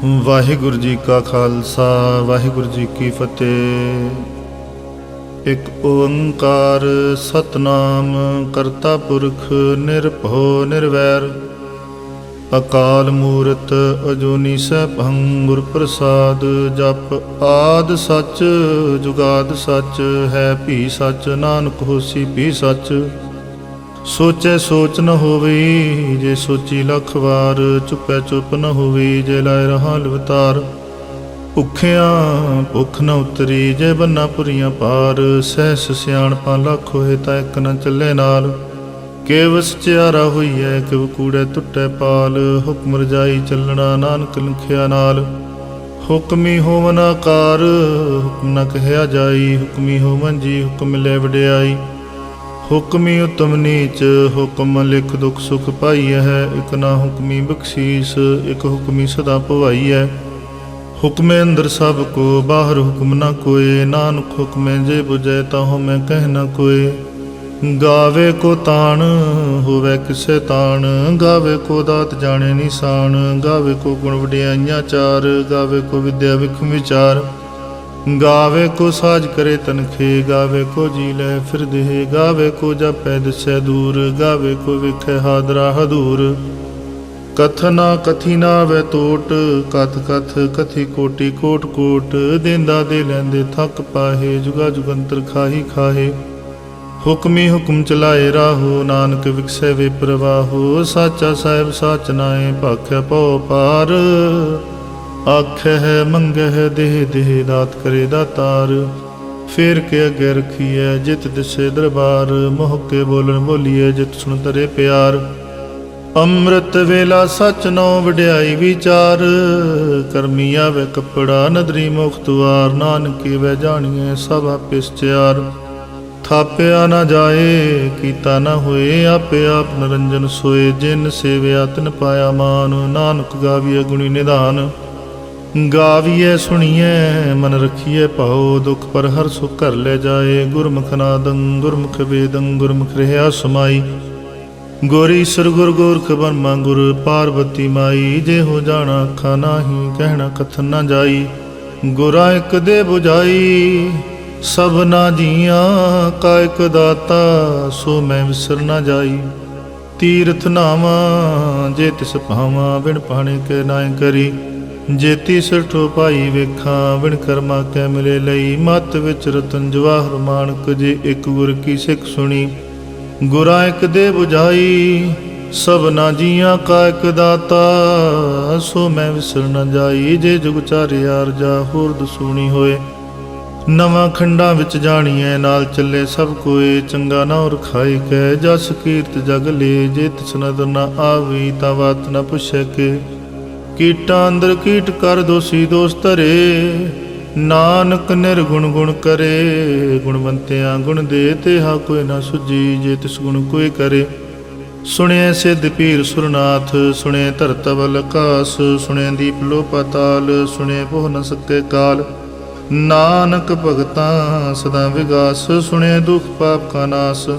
ਵਾਹਿਗੁਰੂ ਜੀ ਕਾ ਖਾਲਸਾ ਵਾਹਿਗੁਰੂ ਜੀ ਕੀ ਫਤਿਹ। ਇੱਕ ਓੰਕਾਰ ਸਤਨਾਮ ਕਰਤਾ ਪੁਰਖ ਨਿਰਭਉ ਨਿਰਵੈਰ ਅਕਾਲ ਮੂਰਤ ਅਜੂਨੀ ਸੈਭੰ ਗੁਰ ਪ੍ਰਸਾਦ। ਜਪ ਆਦ ਸੱਚ ਜੁਗਾਦ ਸੱਚ ਹੈ ਭੀ ਸੱਚ ਨਾਨਕ ਹੋਸੀ ਭੀ ਸੱਚ। ਸੋਚੈ ਸੋਚ ਨ ਹੋਵੇ ਜੇ ਸੋਚੀ ਲੱਖ ਵਾਰ। ਚੁੱਪੈ ਚੁੱਪ ਨ ਹੋਵੇ ਜੇ ਲਾਇ ਰਹਾ ਲਵਤਾਰ। ਭੁੱਖਿਆਂ ਭੁੱਖ ਨ ਉਤਰੀ ਜੇ ਬੰਨਾ ਪੁਰੀਆਂ ਪਾਰ। ਸਹਿਸ ਸਿਆਣਪਾਂ ਲੱਖ ਹੋਏ ਤਾਂ ਇੱਕ ਨ ਚੱਲੇ ਨਾਲ। ਕਿਵ ਸਚਿਆਰਾ ਹੋਈਐ ਕਿਵ ਕੂੜੈ ਟੁੱਟੈ ਪਾਲ। ਹੁਕਮ ਰਜਾਈ ਚੱਲਣਾ ਨਾਨਕ ਲਿਖਿਆ ਨਾਲ। ਹੁਕਮੀ ਹੋਵਨ ਆਕਾਰ ਹੁਕਮ ਨ ਕਹਿਆ ਜਾਈ। ਹੁਕਮੀ ਹੋਵਨ ਜੀ ਹੁਕਮ ਮਿਲੇ ਵਡਿਆਈ। ਹੁਕਮੀ ਉਤਮ ਨੀਚ ਹੁਕਮ ਲਿਖ ਦੁਖ ਸੁਖ ਪਾਈਐ। ਇਕ ਨਾ ਹੁਕਮੀ ਬਖਸ਼ੀਸ ਇਕ ਹੁਕਮੀ ਸਦਾ ਭਵਾਈਐ। ਹੁਕਮੇ ਅੰਦਰ ਸਭ ਕੋ ਬਾਹਰ ਹੁਕਮ ਨਾ ਕੋਏ। ਨਾਨਕ ਹੁਕਮੇ ਜੇ ਬੁਝੈ ਤਾਹੂ ਮੈਂ ਕਹਿ ਨਾ ਕੋਏ। ਗਾਵੇ ਕੋ ਤਾਣ ਹੋਵੇ ਕਿਸੇ ਤਾਣ। ਗਾਵੇ ਕੋ ਦਾਤ ਜਾਣੇ ਨਿਸ਼ਾਨ। ਗਾਵੇ ਕੋ ਗੁਣ ਵਡਿਆਈਆਂ ਚਾਰ। ਗਾਵੇ ਕੋ ਵਿਦਿਆ ਵਿਖਮ ਵਿਚਾਰ। ਗਾਵੇ ਕੋ ਸਾਜ ਕਰੇ ਤਨਖੇ। ਗਾਵੇ ਕੋ ਜੀ ਲੈ ਫਿਰ ਦੇਹ। ਗਾਵੇ ਕੋ ਜਾਪੈ ਦਿਸੈ ਦੂਰ। ਗਾਵੇ ਕੋ ਵਿਖੈ ਹਾਦਰਾ ਹਦੂਰ। ਕਥਨਾ ਕਥੀ ਨਾ ਵੈ ਟੋਟ ਕਥ ਕਥ ਕਥੀ ਕੋਟੀ ਕੋਟ ਕੋਟ। ਦੇਂਦਾ ਦੇ ਲੈਂਦੇ ਥੱਕ ਪਾਹੇ ਜੁਗਾ ਜੁਗੰਤਰ ਖਾਹੀ ਖਾਹੇ। ਹੁਕਮੀ ਹੁਕਮ ਚਲਾਏ ਰਾਹੋ ਨਾਨਕ ਵਿਖਸੈ ਵੇ ਪ੍ਰਵਾਹੋ। ਸਾਚਾ ਸਾਹਿਬ ਸਾਚ ਨਾਏ ਭਾਖਿਆ ਪਉ ਪਾਰ। ਆਖੈ ਹੈ ਮੰਗੈ ਹੈ ਦੇਹ ਦੇਹ ਦਾਤ ਕਰੇ ਦਾਤਾਰ। ਫੇਰ ਕੇ ਅੱਗੇ ਰਖੀਐ ਜਿਤ ਦਿਸੇ ਦਰਬਾਰ। ਮੋਹ ਕੇ ਬੋਲਣ ਬੋਲੀਐ ਜਿਤ ਸੁਣ ਤਰੇ ਪਿਆਰ। ਅੰਮ੍ਰਿਤ ਵੇਲਾ ਸਚ ਨਉ ਵਡਿਆਈ ਵਿਚਾਰ। ਕਰਮੀ ਆਵੇ ਕੱਪੜਾ ਨਦਰੀ ਮੁਖ ਦੁਆਰ। ਨਾਨਕੀ ਵੈ ਜਾਣੀਐ ਸਭ ਆਪੇ ਸਚਿਆਰ। ਥਾਪਿਆ ਨਾ ਜਾਏ ਕੀਤਾ ਨਾ ਹੋਏ। ਆਪੇ ਆਪ ਨਿਰੰਜਨ ਸੋਏ। ਜਿਨ ਸੇਵਿਆ ਤਿਨ ਪਾਇਆ ਮਾਨ। ਨਾਨਕ ਗਾਵੀਐ ਗੁਣੀ ਨਿਧਾਨ। ਗਾਵੀਐ ਸੁਣੀਐ ਮਨ ਰਖੀਐ ਭਾਉ। ਦੁਖ ਪਰ ਹਰ ਸੁਖ ਘਰ ਲੈ ਜਾਏ। ਗੁਰਮੁਖ ਨਾਦੰ ਗੁਰਮੁਖ ਵੇਦੰ ਗੁਰਮੁਖ ਰਹਿਆ ਸਮਾਈ। ਗੁਰ ਈਸਰ ਗੁਰ ਗੋਰਖ ਬਰਮਾ ਗੁਰ ਪਾਰਬਤੀ ਮਾਈ। ਜੇ ਹੋ ਜਾਣਾ ਅੱਖਾਂ ਨਾਹੀ ਕਹਿਣਾ ਕਥਨ ਨਾ ਜਾਈ। ਗੁਰਾ ਇਕ ਦੇ ਬੁਝਾਈ ਸਭਨਾ ਜੀਆਂ ਕਾ ਇਕ ਦਾਤਾ। ਸੋ ਮੈਂ ਵਿਸਰ ਨਾ ਜਾਈ। ਤੀਰਥ ਨਾਵਾ ਜੇ ਤਿਸ ਭਾਵਾਂ ਬਿਨ ਪਾਣੇ ਕੇ ਨਾਇ ਕਰੀ। ਜੇਤੀ ਸਿਰਠੋ ਪਾਈ ਵੇਖਾਂ ਬਿਨ ਕਰਮਾ ਕੈ ਮਿਲੇ ਲਈ। ਮਤ ਵਿੱਚ ਰਤਨ ਜਵਾਹਰ ਮਾਨਕ ਜੇ ਇੱਕ ਗੁਰ ਕੀ ਸਿੱਖ ਸੁਣੀ। ਗੁਰਾ ਇਕ ਦੇ ਬੁਝਾਈ ਸਭਨਾ ਜੀਆਂ ਕਾ ਇਕ ਦਾਤਾ। ਸੋ ਮੈਂ ਵਿਸਰ ਨ ਜਾਈ। ਜੇ ਜੁਗ ਚਾਰਿਆਰ ਜਾ ਹੋਰ ਦਸੂਣੀ ਹੋਏ। ਨਵਾਂ ਖੰਡਾਂ ਵਿੱਚ ਜਾਣੀਐ ਨਾਲ ਚੱਲੇ ਸਭ ਕੋਏ। ਚੰਗਾ ਨਾ ਰਖਾਈ ਕੈ ਜਸ ਕੀਰਤ ਜਗ ਲੇ। ਜੇ ਤਿਸ ਨਦਰ ਨਾ ਆਵੀ ਤਾਂ ਬਾਤ ਨਾ ਪੁੱਛੈ ਕੇ। ਕੀਟਾਂ ਅੰਦਰ ਕੀਟ ਕਰ ਦੋਸੀ ਦੋਸ ਧਰੇ। ਨਾਨਕ ਨਿਰਗੁਣ ਗੁਣ ਕਰੇ। ਗੁਣਵੰਤਿਆਂ ਗੁਣ ਦੇ ਤੇਹਾ ਕੋਈ ਨਾ ਸੁਝੀ। ਜੇ ਤਿਸ ਗੁਣ ਕੋਈ ਕਰੇ। ਸੁਣਿਐ ਸਿੱਧ ਪੀਰ ਸੁਰਨਾਥ ਸੁਣਿਐ ਧਰਤ ਬਲ ਆਕਾਸ। ਸੁਣਿਐ ਦੀਪ ਲੋ ਪਾਤਾਲ ਸੁਣਿਐ ਪੋਹ ਨ ਸਕੈ ਕਾਲ। ਨਾਨਕ ਭਗਤਾਂ ਸਦਾ ਵਿਗਾਸ। ਸੁਣਿਐ ਦੁਖ ਪਾਪ ਕਾ ਨਾਸ।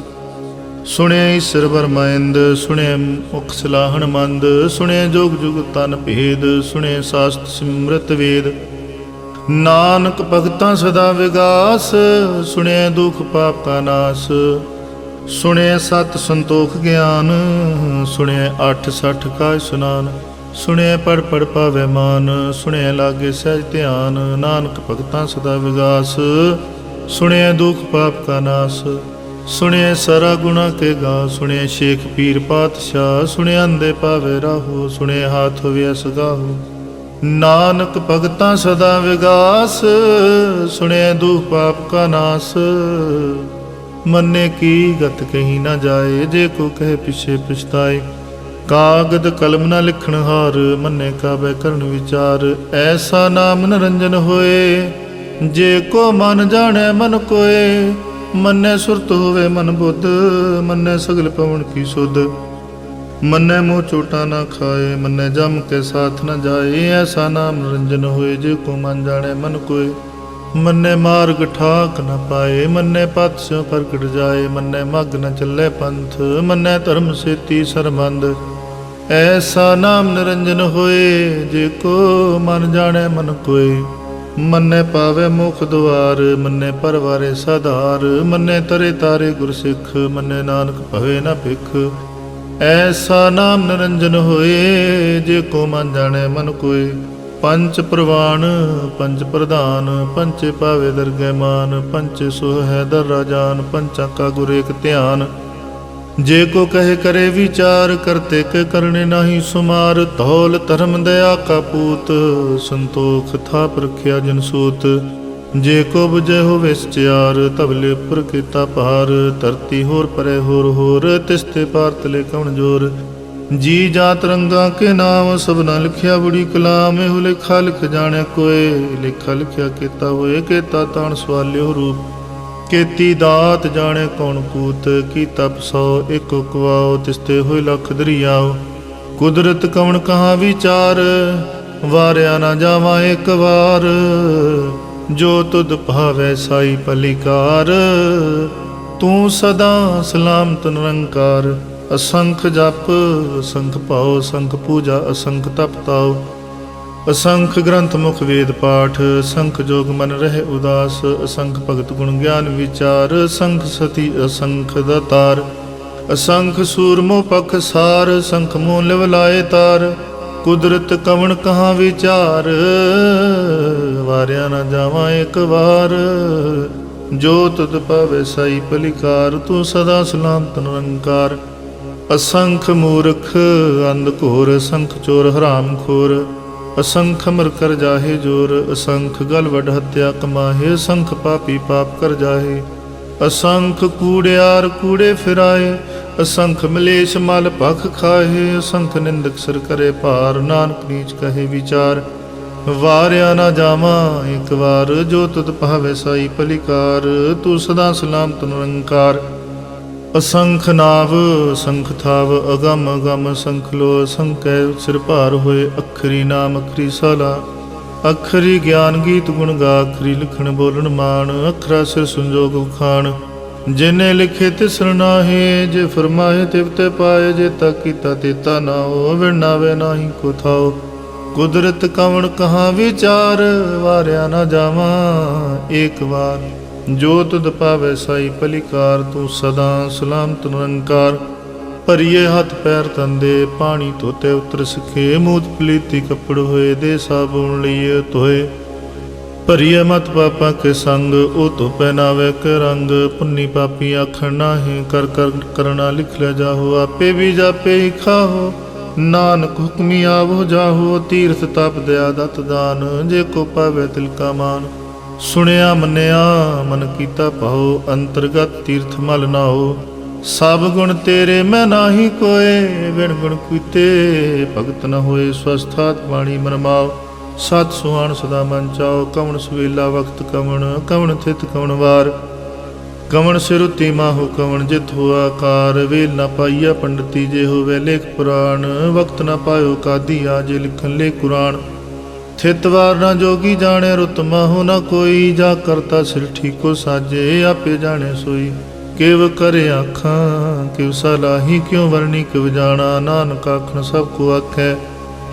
ਸੁਣਿਐ ਈਸਰ ਬਰਮਾਇੰਦ ਸੁਣਿਐ ਮੁਖ ਸਲਾਹਣ ਮੰਦ। ਸੁਣਿਐ ਜੋਗ ਜੁਗ ਤਨ ਭੇਦ। ਸੁਣਿਐ ਸਾਸਤ ਸਿਮਰਤ ਵੇਦ। ਨਾਨਕ ਭਗਤਾਂ ਸਦਾ ਵਿਗਾਸ। ਸੁਣਿਐ ਦੁਖ ਪਾਪ ਕਾ ਨਾਸ। ਸੁਣਿਐ ਸਤ ਸੰਤੋਖ ਗਿਆਨ। ਸੁਣਿਐ 8 60 ਕਾ ਇਸਨਾਨ। ਸੁਣਿਐ ਪੜ ਪੜ ਪਾਵੈ ਮਾਨ। ਸੁਣਿਐ ਲਾਗੇ ਸਹਿਜ ਧਿਆਨ। ਨਾਨਕ ਭਗਤਾਂ ਸਦਾ ਵਿਗਾਸ। ਸੁਣਿਐ ਦੁਖ ਪਾਪ ਕਾ ਨਾਸ। ਸੁਣਿਐ ਸਾਰਾ ਗੁਣਾ ਕੇ ਗਾ। ਸੁਣਿਐ ਸ਼ੇਖ ਪੀਰ ਪਾਤਸ਼ਾਹ। ਸੁਣਿਐ ਅੰਧੇ ਪਾਵੇ ਰਾਹੋ। ਸੁਣਿਐ ਹਾਥ ਹੋਵੇ ਸਗਾਹੋ। ਨਾਨਕ ਭਗਤਾਂ ਸਦਾ ਵਿਗਾਸ। ਸੁਣਿਐ ਦੁਖ ਪਾਪ ਕਾ ਨਾਸ। ਮੰਨੇ ਕੀ ਗਤ ਕਹੀ ਨਾ ਜਾਏ। ਜੇ ਕੋ ਕਹੇ ਪਿਛੇ ਪਛਤਾਏ। ਕਾਗਦ ਕਲਮ ਨਾ ਲਿਖਣ ਹਾਰ। ਮੰਨੇ ਕਾਬੈ ਕਰਨ ਵਿਚਾਰ। ਐਸਾ ਨਾਮ ਨਿਰੰਜਨ ਹੋਏ। ਜੇ ਕੋ ਮਨ ਜਾਣੈ ਮਨ ਕੋਏ। ਮੰਨੈ ਸੁਰਤ ਹੋਵੇ ਮਨ ਬੁੱਧ। ਮੰਨੈ ਸਗਲ ਪਵਨ ਕੀ ਸੁਧ। ਮੰਨੈ ਮੋਹ ਚੋਟਾ ਨਾ ਖਾਏ। ਮੰਨੈ ਜਮ ਕੇ ਸਾਥ ਨ ਜਾਏ। ਐਸਾ ਨਾਮ ਨਿਰੰਜਨ ਹੋਏ। ਜੇ ਕੋ ਮਨ ਜਾਣੈ ਮਨ ਕੋਏ। ਮੰਨੈ ਮਾਰਗ ਠਾਕ ਨ ਪਾਏ। ਮੰਨੈ ਪਤ ਸਿਉ ਪ੍ਰਗਟ ਜਾਏ। ਮੰਨੈ ਮਗ ਨ ਚੱਲੇ ਪੰਥ। ਮੰਨੈ ਧਰਮ ਸੇਤੀ ਸਰਬੰਧ। ऐसा नाम निरंजन होए, जे को मन जाने मन कोय। मन्ने पावे मुख द्वार, मन्ने परवारे साधार। मन्ने तरे तारे गुरसिख, मन्ने नानक भवे न भिख। ऐसा नाम निरंजन होए, जे को मन जाने मन कोय। पंच प्रवाण पंच प्रधान, पंचे पावे दरगह मान। पंचे सोह है दर राजान, पंचा का गुर एक ध्यान। जे को कहे करे विचार, करते के करने नाही सुमार। धौल धर्म दया का पूत, संतोख था रखिया जन सूत। जे को बुझे हो विचार, तबले उपर केता पार। धरती होर परे होर, तिस्ते पार तले कवन जोर। जी जात रंगा के नाम, सब न लिखिया बड़ी कलाम। एहो लेखा लिख जाने कोय, लेखा लिखिया केता होए। केता ताण सवाल्यो रूप, केती दात जाने कौन कूत। की तप सौ एक कुआओ, तिस्ते होए लख दरियाओ। कुदरत कवन कहाँ विचार, वारिया न जावा एक बार। जो तुद भावै साई पलिकार, तू सदा सलामत निरंकार। असंख जप असंख पाओ, असंख पूजा असंख तप ताओ। असंख ग्रंथ मुख वेद पाठ, असंख जोग मन रहे उदास। असंख भगत गुण ज्ञान विचार, असंख सती असंख दातार। असंख सूरमो पख सार, असंख मोह लिव लाए तार। कुदरत कवन कहाँ विचार, वारिया न जावा एक बार। जो तुद पावे साई पलिकार, तू सदा सलामत निरंकार। असंख मूर्ख अंध घोर, असंख चोर हराम खोर। असंख मर कर जाहे जोर, असंख गल वड हत्या कमाहे। असंख पापी पाप कर जाहे, असंख कूड़ियार कूड़े फिराए। असंख मलेश मल भख खाहे, असंख निंदक सिर करे भार। नानक नीच कहे विचार, वारिया न जावा एक बार। जो तुद भावे साई पलिकार, तू सदा सलामत निरंकार। असंख नाव असंख थाव, अगम अगम असंख लो। असंख सिर भार होए, अखरी नाम अखरी साला। अखरी ज्ञान गीत गुण गा, अखरी लिखण बोलन मान। अखरा सिर संजोग उखान, जिने लिखे तिसर नाहे। जे फरमाए तिवते पाए, जे ता कीता तेता नाओ। विनावे नाही को थाओ, कुदरत कवन कहाँ विचार। वारिया न जावा एक बार। जो तुद पावे साई पलिकार, तू सदा सलामत निरंकार। भरिए हथ पैर तंदे, पानी धोते उतर सिखे। मूत पलीती कपड़ होए, दे साबुन लिए धोए। भरिए मत पापा के संग, ओ तो पहनावे के रंग। पुन्नी पापी आखण नाहे, कर कर करना लिख ले जाहो। आपे भी जापे ही खाहो, नानक हुक्मी आवो जाहो। तीर्थ तप दया दत दान, जे को पावे तिल का मान। सुनिया मनिया मन कीता पाओ, अंतर्गत तीर्थ मल नाओ। सब गुण तेरे मैं नाही कोय, बिन गुण कीते भगत न होए। स्वस्थात वाणी मन माओ, सत सुहान सदा मन चाओ। कवन सवेला वक्त कवन, कवन थित कवन वार। कवन सिरुति माहु कवन जित हो आकार। वेल न पाइया पंडिती, जे होवे लेख पुराण। वक्त न पायो कादी, आजे लिखन ले कुरान। थितवार न जोगी जाने, रुत माहु न कोई। जा करता सिर ठीको साजे, आपे जाने सोई। किव करे आखां किव सलाही, क्यों वरनी किव जाना। नानक आखन सब को आखै,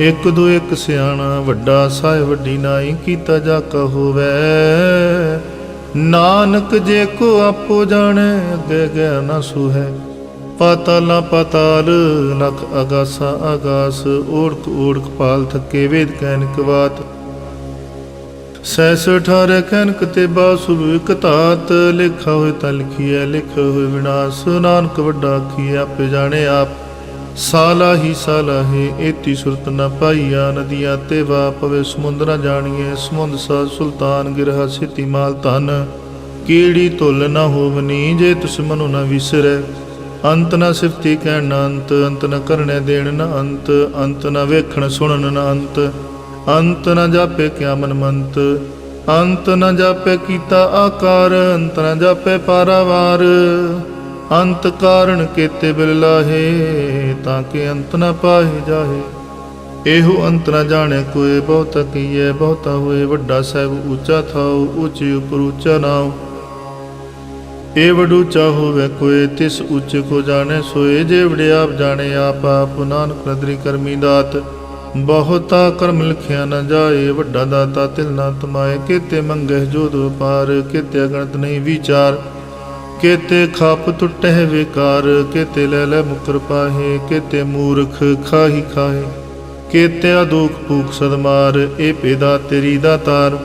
एक दो एक सियाणा। वड्डा साह वड्डी नाई, कीता जा का होवै। नानक जे को आपो जाने, अगे गया न सूहै। पाताला पाताल लख आगासा आगास। ओढ़क ओढ़क पाल थके, वेद कैनक वात। सैस 18 कैनक ते बासुब एक तात। लेखा होए ता लिखिए, लिखा होए विनाश। नानक वड्डा आखिए, आपे जाने आप। साला ही साला है, एती सुरत न पाइया। नदियाँ ते वा पवे, समुंद न जानिए। समुंद सा सुल्तान, गिरहा सिति माल धन। कीड़ी तुल न होवनी, जे तुस मनु न विसरै। अंत न सिफती कहण न अंत, अंत न करने देण न अंत। अंत न वेखण सुणन न अंत, अंत न जापे क्या मन मंत। अंत न जापे कीता आकार, अंत न जापे पारावार। अंत कारण केते बिल लाहे, ताके अंत न पाहे जाहे। एहो अंत न जाने कोय, बहुता कीए बहुता होए। वड्डा साहिब ऊंचा थाओ, ऊंचे उपर ऊंचा नाओ। ए वडू चाहो वह कोय, तिस उच्च को जाने सोए। जे वड़े आप जाने आप आप, नानक नदरी करमी दात। बहुता कर्म लिखिया न जाए, वड्डा दाता तिल ना तमाए। केते मंगह जोध पार, केते अगणत नहीं विचार। केते खाप टुटह बेकार, केते ले ले मुकर पाहे। केते मूर्ख खाही खाहे, केते अदूख भूख सदमार। ए पेदा तेरी दातार,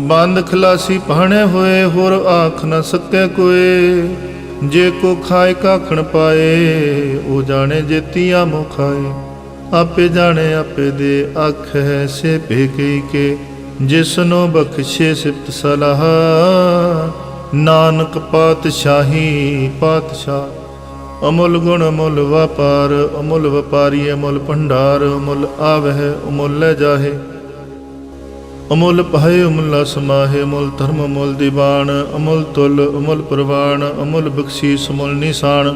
बंद खलासी पहने होए। होर आख न सके कोय, जे को खाए काखण पाए। ओ जाने जेतिया मो खाए, आपे जाने आपे दे। आख है से भेकई के, जिसनो बख्शे सिप्त सलाह। नानक पातशाही पातशाह। अमुल गुण अमुल व्यापार, अमुल व्यापारी अमुल भंडार। अमुल आवह अमुल ले जाहे, अमुल पाए अमुला समाहे। अमुल धर्म अमुल दीवान, अमुल तुल अमुल प्रवान। अमुल बख्शीस अमुल निशान,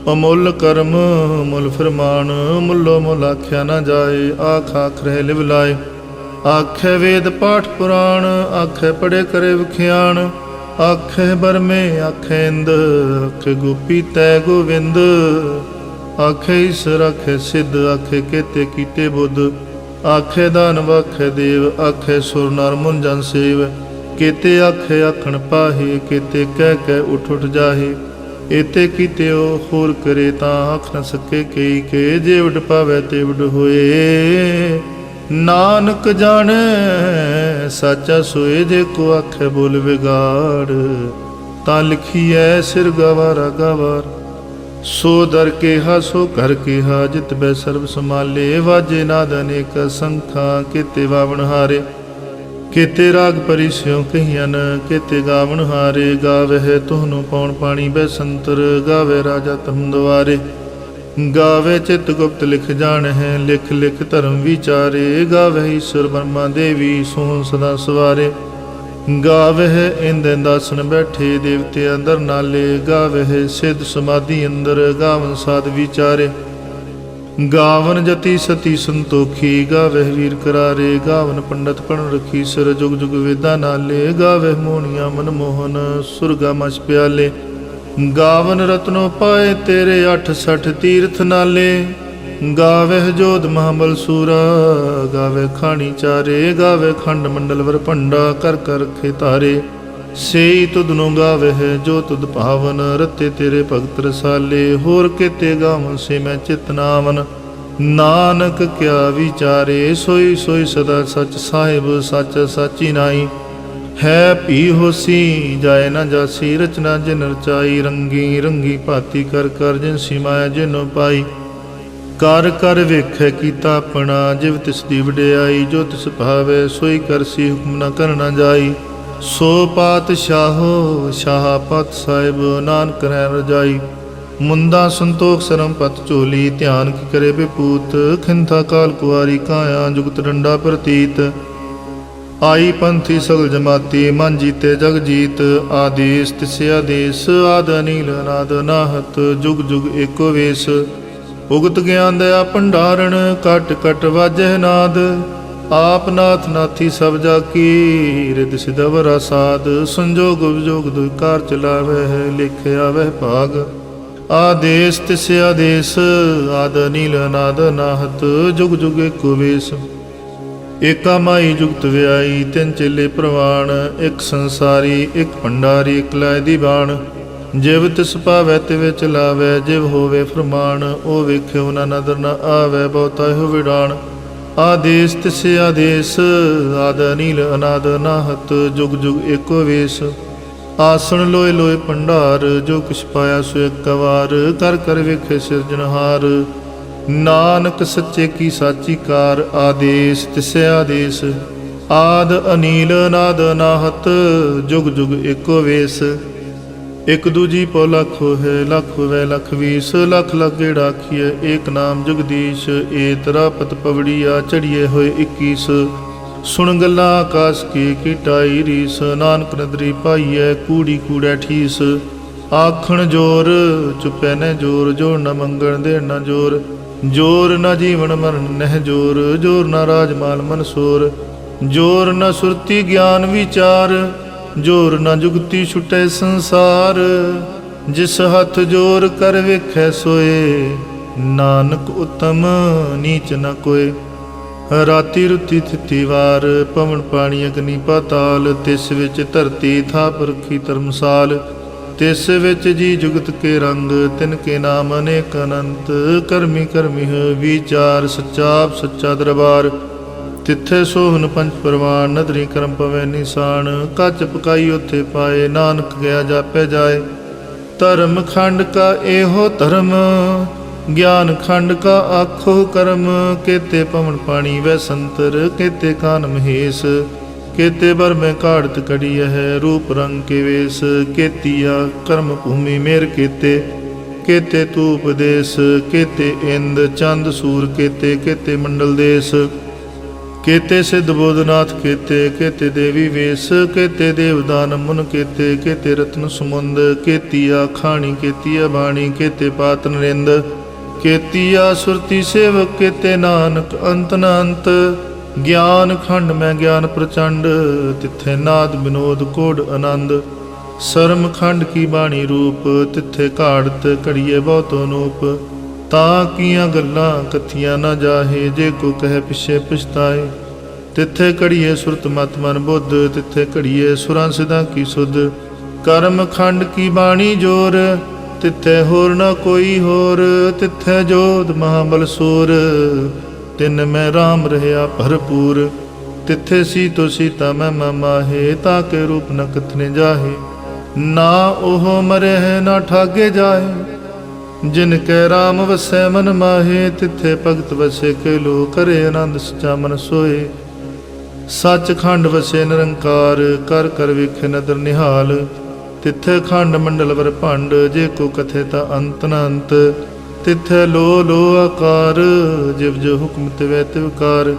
अमुल कर्म अमुल फरमान। अमुलो मुल आख्या न जाए, आख आख रह लिव लाए। आखे वेद पाठ पुराण, आखे पढ़े करे विख्यान। आखे बरमे आखे इंद, आखे गोपी तय गोविंद। आखे ईश्वर आखे सिद्ध, आखे केते कीते बुद्ध। आखे दानव आखे देव, आखे सुर नर मुन जन सेव। केते आखे आखण पाहे, केते कह कह उठ उठ जाहे। एते कीते होर करे ता आख न सके कई के। जे वड पावे ते वड होए, नानक जाने साचा सोए। जे को आखे बोल बिगाड़, ता लिखिए सिर गवारा गवार। सो दर केहा सो कर केहा, जित बै सर्व संभाले। वाजे नाद अनेक संखा, केते वावण हारे। केते राग परिस्यों कहियन, केते गावण हारे। गावह तुहनु पौन पाणी बैसंतर, गावे राजा तम द्वारे। गावे चित गुप्त लिख जान है, लिख लिख धर्म विचारे। गावह ईश्वर ब्रह्मा देवी, सोहन सदा सवारे। गावह इंद इंदासन बैठे, देवते अंदर नाले। गावह सिद्ध समाधि अंदर, गावन साध विचारे। गावन जति सती संतोखी, गावह वीर करारे। गावन पंडित पण रखी सिर, जुग जुग वेदा नाले। गावह मोहनिया मनमोहन, सुरगा मछ प्याले। गावन रत्नो पाए तेरे, 68 तीर्थ नाले। गावह जोध महाबल सूरा, गावह खानी चारे। गावह खंड मंडल वर पंडा, कर कर रखे तारे। सेई तुधनु गावह जो तुध पावन, रते तेरे भगत रसाले। होर केते गावन से मैं चित नावन। नानक क्या विचारे, सोई सोई सदा सच साहिब। सच साची नाई है भी होसी, जाए न जासी। रचना जिन रचाई, रंगी रंगी भांति कर कर। जिनसी माया जिनो पाई, कर कर वेखै कीता अपना। जिव तिस दी वडियाई, जो तिस भावै सोई करसी। हुक्म न करना जाई, सो पातशाहो शाह पत साहिब। नानक रहन रजाई, मुंदा संतोख सरम पत चोली। ध्यान की करे विपूत, खिंथा काल कुआरी। काया जुगत डंडा प्रतीत, आई पंथी सगल जमाती। मन जीते जग जीत, आदेश तिसे आदेश। आद अनील अनाद नाहत, जुग जुग एको वेश। उगत ज्ञान दया भंडारण, कट कट वाजह नाद। आप नाथ नाथी सब जाकी, रिद सिदवर साध। संजोग विजोग दुई कार चलावे है, लिखे आवे भाग। आदेश तिसे आदेश, आद नील अनाद नाहत। जुग जुग एको वेश, एका माई जुगत व्याई। तिन चेले प्रवाण, एक संसारी एक भंडारी। एक लाए दीवान, जिव तिस पावै तिवे चलावै। जिव होवे फरमान, ओ वेख्यो ना नदर न आवे। बहुता हो विडान, आदेश तिसे आदेश। आद अनील अनाद नाहत, जुग जुग एको वेश। आसन लोए लोए भंडार, जो किछ पाया सो एक वार। कर कर वेखे सिरजनहार, नानक सच्चे की साची कार। आदेश तिसे आदेश, आद अनील अनाद नाहत। जुग जुग एको वेश। एक दूजी पौ लख है, लख वै लख 20। लख लख गेड़ा आखिए, एक नाम जगदीश। ए तरापत पवड़िया, चढ़िए होए 21। सुन गल्ला आकाश की टाई रीस। नानक नदरी पाईए, कूड़ी कूड़ै ठीस। आखण जोर चुपै न जोर, जोर न मंगण देण न जोर। जोर न जीवन मरण नह जोर, जोर न राजमाल मनसोर। जोर न सुरती ज्ञान विचार, जोर न जुगती छुटै संसार। जिस हथ जोर कर वेखै सोए, नानक उत्तम नीच न कोय। राति रुति थिति वार, पवन पानी अग्नि पाताल। तिस विच धरती थाप रखी धर्मसाल। तिस विच जी जुगत के रंग, तिनके नाम अनेक अनंत। करमी करमी है विचार, सच्चा आप सच्चा दरबार। तिथे सोहन पंच परवान, नदरी करम पवै निशान। कच पकाई उथे पाए, नानक गया जापै जाए। धर्म खंड का एहो धर्म, ज्ञान खंड का आखो कर्म। केते पवन पानी वै संतर, केते कान महेश। केते बर में काढ़त कड़ी है, रूप रंग के वेश। केतिया कर्म भूमि मेर केते, केते तू उपदेश। केते इंद चंद सूर केते, केते मंडल देश। केते सिद्ध बोधनाथ केते, केते देवी वेश। केते देवदान मुन केते, केते रत्न सुमुंद। केतिया खाणी केतिया बाणी, केते पात नरेंद। केतिया सुरती सेवक, केते नानक अंत न अंत। ज्ञान खंड में ज्ञान प्रचंड, तिथे नाद विनोद कोड आनंद। शर्म खंड की बाणी रूप, तिथे काढ़त कड़िए बहुत अनूप। तां कियां गल्लां कथियां न जाहे, जे को कहे पिछे पछताए। तिथे कड़िए सुरत मत मन बुद्ध, तिथे कड़िए सुरां सिद्धां की सुध। कर्म खंड की बाणी जोर, तिथे होर न कोई होर। तिथे जोध महाबल सूर, तिन में राम रहया भरपूर। तिथे सीतो सीता मैं माहे, ताके रूप न कथने जाहे। ना ओह मरे है ना ठागे जाए, जिनके राम वसै मन माहे। तिथे भगत वसे के लो, करे आनंद सचा मन सोए। सच खंड वसे निरंकार, कर कर वेखे नदर निहाल। तिथे खंड मंडल वर भंड, जे को कथे ता अंत न अंत। तिथे लो लो आकार, जिव जो हुक्म तिवै तिवकार।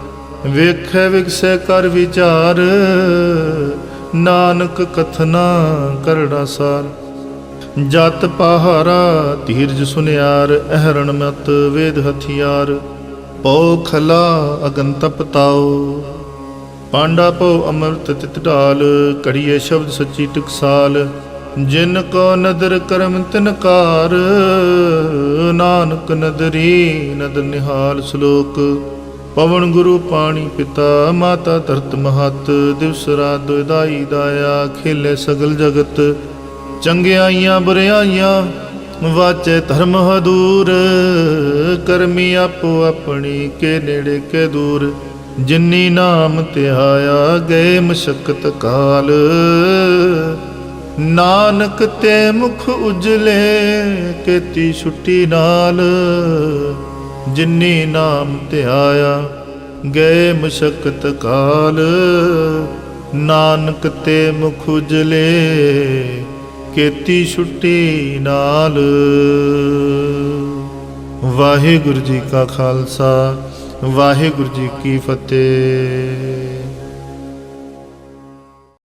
वेखै विगसै कर विचार, नानक कथना करड़ा सार। जत पहारा धीरज सुनियार, अहरण मत वेद हथियार। पौ खला अगन तप ताओ, पांडा पौ अमृत तित ढाल। कड़िए शब्द सच्ची टकसाल, जिन को नदर करम तिनकार। नानक नदरी नदर निहाल। श्लोक। पवन गुरु पानी पिता, माता धरत महत। दिवस रात दुदाई दाया, खेले सगल जगत। चंगियाइयां बुरियाइयां, वाचे धर्म हदूर। करमी आपो अपनी, के नेड़े के दूर। जिन्नी नाम त्याया, गए मशक्कत काल। नानक ते मुख उजले, केती छुट्टी नाल। जिन्नी नाम त्याया, गए मशक्कत काल। नानक ते मुख उजले, केती छुट्टी नाल। वाहिगुरु जी का खालसा, वाहिगुरु जी की फतेह।